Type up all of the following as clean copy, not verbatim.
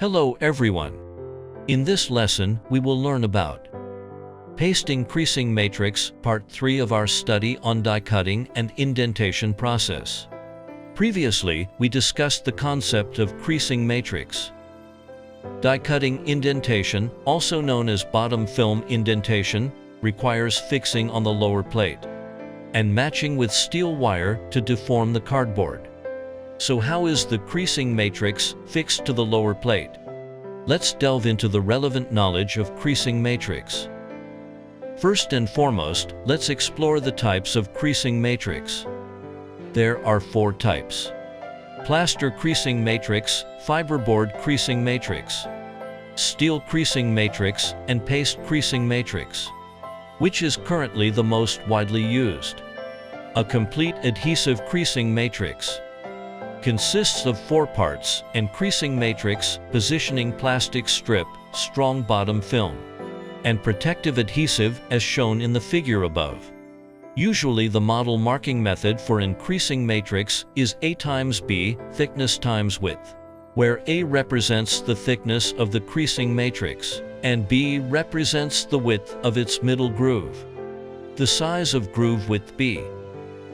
Hello everyone. In this lesson, we will learn about pasting creasing matrix, part 3 of our study on die cutting and indentation process. Previously, we discussed the concept of creasing matrix. Die cutting indentation, also known as bottom film indentation, requires fixing on the lower plate and matching with steel wire to deform the cardboard. So how is the creasing matrix fixed to the lower plate? Let's delve into the relevant knowledge of creasing matrix. First and foremost, let's explore the types of creasing matrix. There are 4 types: plaster creasing matrix, fiberboard creasing matrix, steel creasing matrix, and paste creasing matrix. Which is currently the most widely used? A complete adhesive creasing matrix consists of 4 parts, and creasing matrix, positioning plastic strip, strong bottom film, and protective adhesive as shown in the figure above. Usually the model marking method for an creasing matrix is A times B, thickness times width, where A represents the thickness of the creasing matrix, and B represents the width of its middle groove. The size of groove width B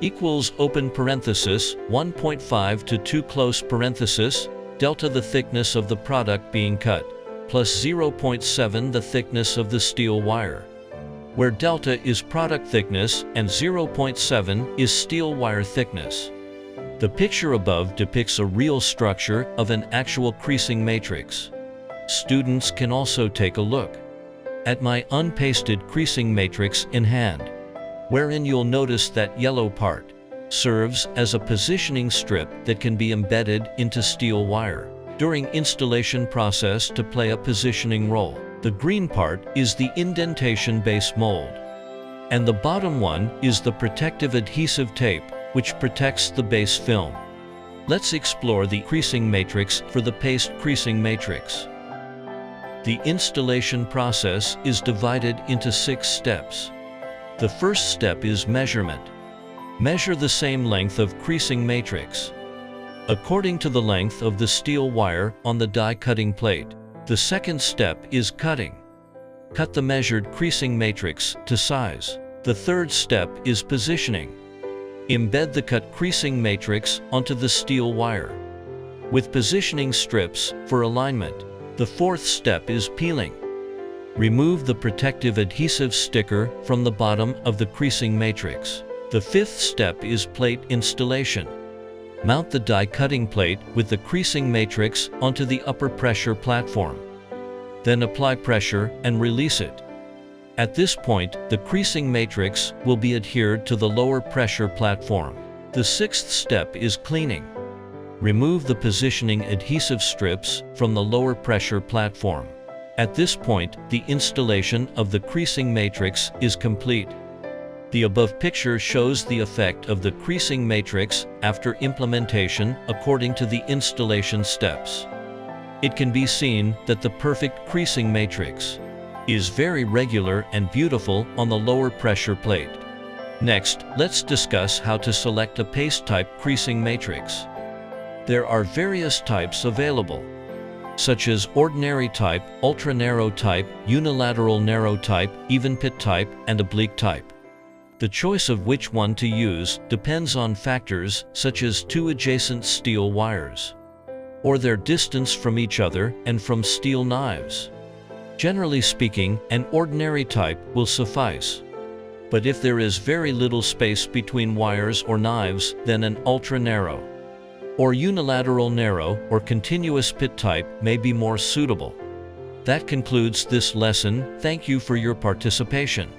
equals open parenthesis 1.5 to 2 close parenthesis delta the thickness of the product being cut plus 0.7 the thickness of the steel wire, where delta is product thickness and 0.7 is steel wire thickness. The picture above depicts a real structure of an actual creasing matrix. Students can also take a look at my unpasted creasing matrix in hand, wherein you'll notice that yellow part serves as a positioning strip that can be embedded into steel wire during installation process to play a positioning role. The green part is the indentation base mold, and the bottom one is the protective adhesive tape, which protects the base film. Let's explore the creasing matrix for the paste creasing matrix. The installation process is divided into 6 steps. The first step is measurement. Measure the same length of creasing matrix according to the length of the steel wire on the die cutting plate. The second step is cutting. Cut the measured creasing matrix to size. The third step is positioning. Embed the cut creasing matrix onto the steel wire with positioning strips for alignment. The fourth step is peeling. Remove the protective adhesive sticker from the bottom of the creasing matrix. The fifth step is plate installation. Mount the die cutting plate with the creasing matrix onto the upper pressure platform. Then apply pressure and release it. At this point, the creasing matrix will be adhered to the lower pressure platform. The sixth step is cleaning. Remove the positioning adhesive strips from the lower pressure platform. At this point, the installation of the creasing matrix is complete. The above picture shows the effect of the creasing matrix after implementation according to the installation steps. It can be seen that the perfect creasing matrix is very regular and beautiful on the lower pressure plate. Next, let's discuss how to select a paste type creasing matrix. There are various types available, such as ordinary type, ultra-narrow type, unilateral narrow type, even pit type, and oblique type. The choice of which one to use depends on factors such as 2 adjacent steel wires, or their distance from each other and from steel knives. Generally speaking, an ordinary type will suffice. But if there is very little space between wires or knives, then an ultra-narrow or unilateral narrow or continuous pit type may be more suitable. That concludes this lesson. Thank you for your participation.